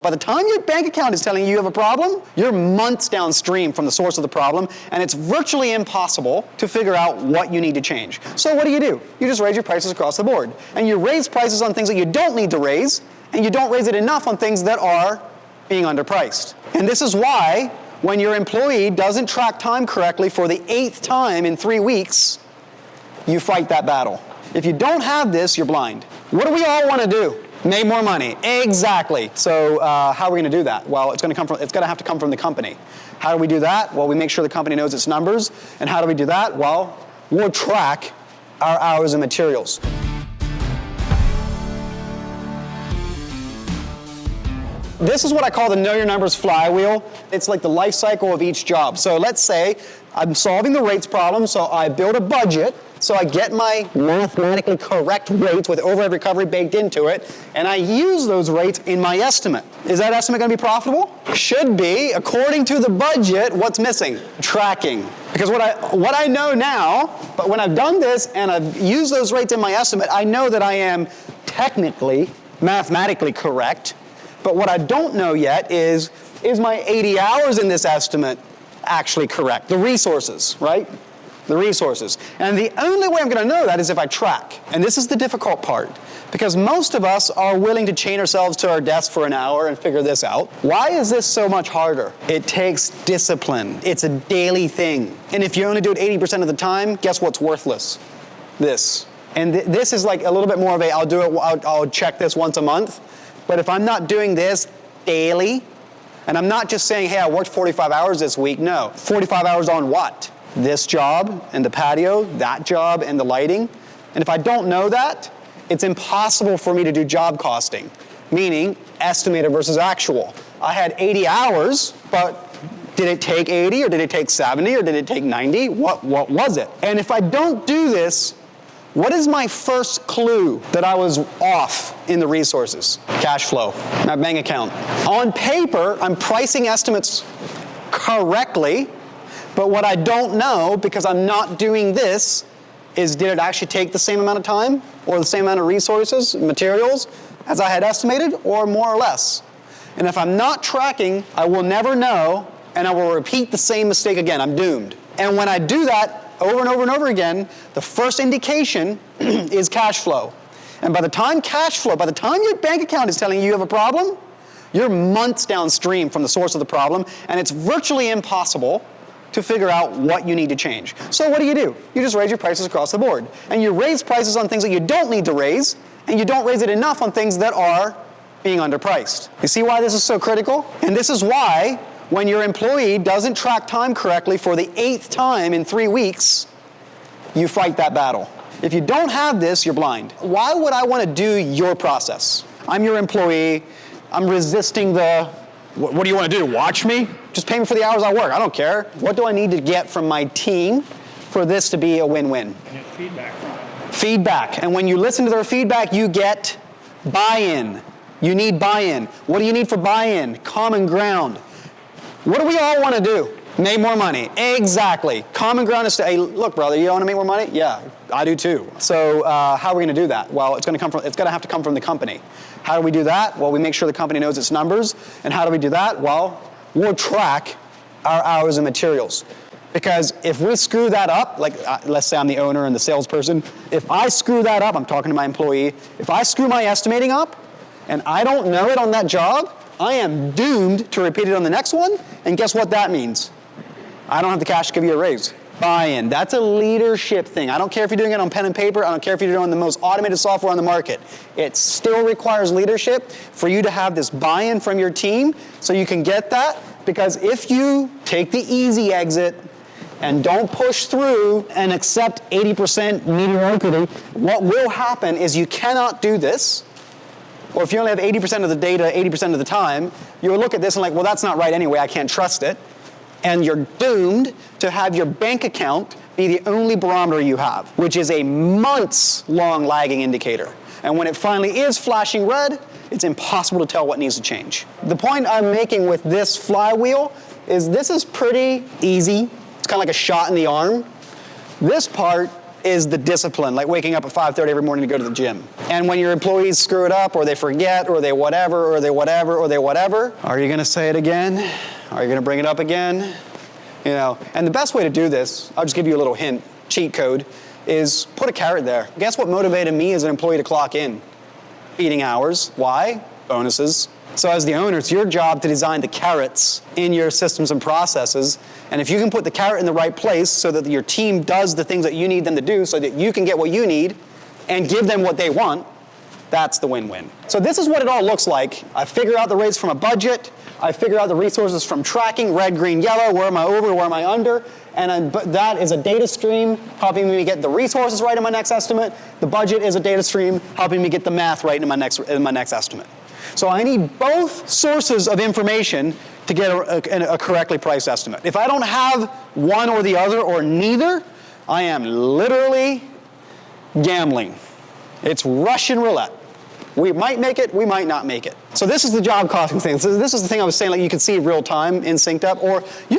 By the time your bank account is telling you have a problem, you're months downstream from the source of the problem, and it's virtually impossible to figure out what you need to change. So what do? You just raise your prices across the board. And you raise prices on things that you don't need to raise, and you don't raise it enough on things that are being underpriced. And this is why when your employee doesn't track time correctly for the 8th time in 3 weeks, you fight that battle. If you don't have this, you're blind. What do we all want to do? Make more money. Exactly. So how are we going to do that? Well, it's going to have to come from the company. How do we do that? Well, we make sure the company knows its numbers. And how do we do that? Well, we'll track our hours and materials. This is what I call the Know Your Numbers Flywheel. It's like the life cycle of each job. So let's say I'm solving the rates problem, so I build a budget, so I get my mathematically correct rates with overhead recovery baked into it, and I use those rates in my estimate. Is that estimate going to be profitable? Should be. According to the budget, what's missing? Tracking. Because what I know now, but when I've done this and I've used those rates in my estimate, I know that I am technically, mathematically correct. But what I don't know yet is my 80 hours in this estimate actually correct? The resources, right? The resources. And the only way I'm going to know that is if I track. And this is the difficult part, because most of us are willing to chain ourselves to our desk for an hour and figure this out. Why is this so much harder? It takes discipline. It's a daily thing. And if you only do it 80% of the time, guess what's worthless? This. And this is like a little bit more of I'll check this once a month. But if I'm not doing this daily, and I'm not just saying, hey, I worked 45 hours this week. No, 45 hours on what? This job and the patio, that job and the lighting. And if I don't know that, it's impossible for me to do job costing, meaning estimated versus actual. I had 80 hours, but did it take 80 or did it take 70 or did it take 90? What was it? And if I don't do this, what is my first clue that I was off in the resources? Cash flow, my bank account. On paper, I'm pricing estimates correctly, but what I don't know, because I'm not doing this, is did it actually take the same amount of time or the same amount of resources, materials, as I had estimated, or more or less? And if I'm not tracking, I will never know, and I will repeat the same mistake again. I'm doomed. And when I do that, over and over and over again, the first indication is cash flow. And by the time your bank account is telling you have a problem, you're months downstream from the source of the problem, and it's virtually impossible to figure out what you need to change. So what do? You just raise your prices across the board. And you raise prices on things that you don't need to raise, and you don't raise it enough on things that are being underpriced. You see why this is so critical? And this is why when your employee doesn't track time correctly for the 8th time in 3 weeks, you fight that battle. If you don't have this, you're blind. Why would I want to do your process? I'm your employee. I'm resisting what do you want to do, watch me? Just pay me for the hours I work. I don't care. What do I need to get from my team for this to be a win-win? And get feedback from it. Feedback. And when you listen to their feedback, you get buy-in. You need buy-in. What do you need for buy-in? Common ground. What do we all want to do? Make more money. Exactly. Common ground is to, hey, look, brother, you want to make more money? Yeah, I do too. So how are we going to do that? Well, it's going to have to come from the company. How do we do that? Well, we make sure the company knows its numbers. And how do we do that? Well, we'll track our hours and materials. Because if we screw that up, like let's say I'm the owner and the salesperson, if I screw that up, I'm talking to my employee, if I screw my estimating up and I don't know it on that job, I am doomed to repeat it on the next one, and guess what that means? I don't have the cash to give you a raise. Buy-in. That's a leadership thing. I don't care if you're doing it on pen and paper. I don't care if you're doing the most automated software on the market. It still requires leadership for you to have this buy-in from your team so you can get that, because if you take the easy exit and don't push through and accept 80% mediocrity, what will happen is you cannot do this. Or if you only have 80% of the data 80% of the time, you'll look at this and like, well, that's not right anyway, I can't trust it. And you're doomed to have your bank account be the only barometer you have, which is a months-long lagging indicator. And when it finally is flashing red, it's impossible to tell what needs to change. The point I'm making with this flywheel is this is pretty easy. It's kind of like a shot in the arm. This part is the discipline, like waking up at 5:30 every morning to go to the gym. And when your employees screw it up, or they forget, or they whatever, or they whatever, or they whatever, are you gonna say it again? Are you gonna bring it up again? You know, and the best way to do this, I'll just give you a little hint, cheat code, is put a carrot there. Guess what motivated me as an employee to clock in? Eating hours. Why? Bonuses. So as the owner, it's your job to design the carrots in your systems and processes. And if you can put the carrot in the right place so that your team does the things that you need them to do so that you can get what you need and give them what they want, that's the win-win. So this is what it all looks like. I figure out the rates from a budget. I figure out the resources from tracking, red, green, yellow, where am I over, where am I under, and that is a data stream helping me get the resources right in my next estimate. The budget is a data stream helping me get the math right in my next estimate. So I need both sources of information to get a correctly priced estimate. If I don't have one or the other or neither, I am literally gambling. It's Russian roulette. We might make it, we might not make it. So this is the job costing thing. So this is the thing I was saying, like you can see real time in SynkedUP, or you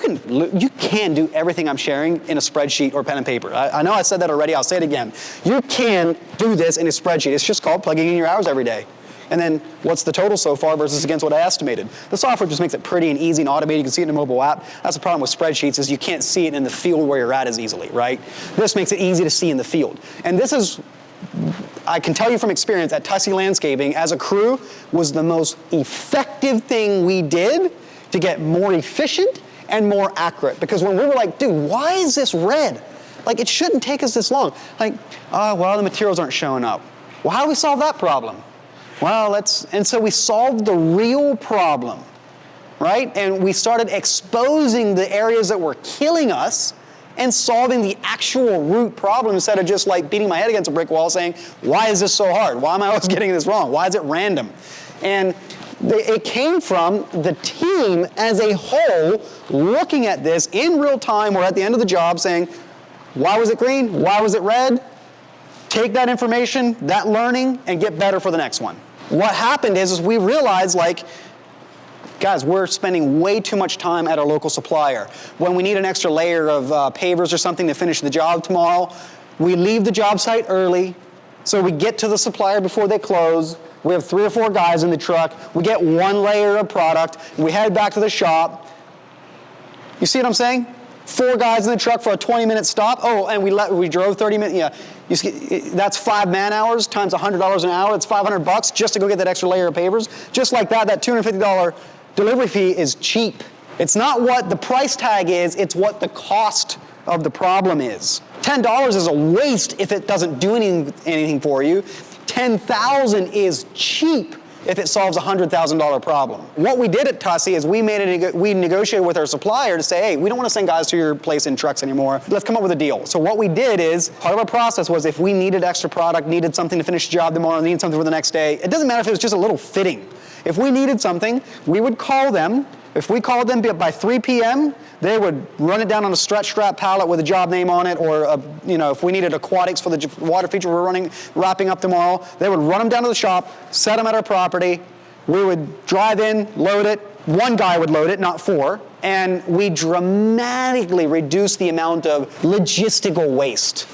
can do everything I'm sharing in a spreadsheet or pen and paper. I know I said that already, I'll say it again. You can do this in a spreadsheet. It's just called plugging in your hours every day. And then what's the total so far versus against what I estimated. The software just makes it pretty and easy and automated. You can see it in a mobile app. That's the problem with spreadsheets is you can't see it in the field where you're at as easily, right? This makes it easy to see in the field. And this is, I can tell you from experience, at Tussey Landscaping, as a crew, was the most effective thing we did to get more efficient and more accurate. Because when we were like, dude, why is this red? Like, it shouldn't take us this long. Like, oh, well, the materials aren't showing up. Well, how do we solve that problem? Well, and so we solved the real problem, right? And we started exposing the areas that were killing us and solving the actual root problem instead of just like beating my head against a brick wall saying, why is this so hard? Why am I always getting this wrong? Why is it random? And it came from the team as a whole looking at this in real time or at the end of the job saying, why was it green? Why was it red? Take that information, that learning, and get better for the next one. What happened is we realized, like, guys, we're spending way too much time at our local supplier. When we need an extra layer of pavers or something to finish the job tomorrow, we leave the job site early, so we get to the supplier before they close. We have 3 or 4 guys in the truck. We get 1 layer of product. We head back to the shop. You see what I'm saying? 4 guys in the truck for a 20-minute stop. Oh, and we drove 30 minutes. Yeah, that's 5 man hours times $100 an hour. It's $500 just to go get that extra layer of pavers. Just like that $250 delivery fee is cheap. It's not what the price tag is, it's what the cost of the problem is. $10 is a waste if it doesn't do anything for you. $10,000 is cheap if it solves a $100,000 problem. What we did at Tussey is we negotiated with our supplier to say, hey, we don't want to send guys to your place in trucks anymore. Let's come up with a deal. So what we did is, part of our process was if we needed extra product, needed something to finish the job tomorrow, needed something for the next day, it doesn't matter if it was just a little fitting. If we needed something, we would call them. If we called them by 3 p.m., they would run it down on a stretch strap pallet with a job name on it, or if we needed aquatics for the water feature we're wrapping up tomorrow, they would run them down to the shop, set them at our property. We would drive in, load it. 1 guy would load it, not 4, and we dramatically reduced the amount of logistical waste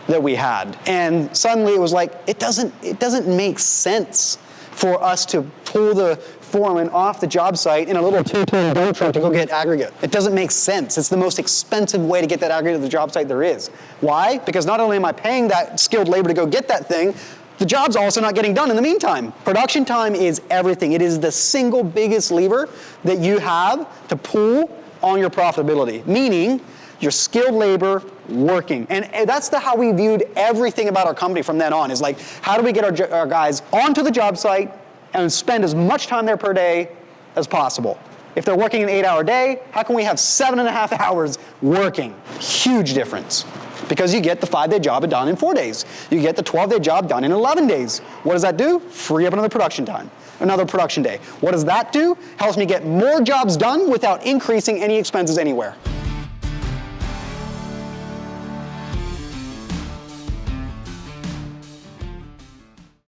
that we had. And suddenly it was like it doesn't make sense for us to pull the foreman off the job site in a little 2-ton dump truck to go get aggregate. It doesn't make sense. It's the most expensive way to get that aggregate to the job site there is. Why? Because not only am I paying that skilled labor to go get that thing, the job's also not getting done in the meantime. Production time is everything. It is the single biggest lever that you have to pull on your profitability, meaning your skilled labor working. And that's how we viewed everything about our company from then on, is like, how do we get our guys onto the job site and spend as much time there per day as possible? If they're working an 8-hour day, how can we have 7.5 hours working? Huge difference. Because you get the 5-day job done in 4 days. You get the 12-day job done in 11 days. What does that do? Free up another production time, another production day. What does that do? Helps me get more jobs done without increasing any expenses anywhere.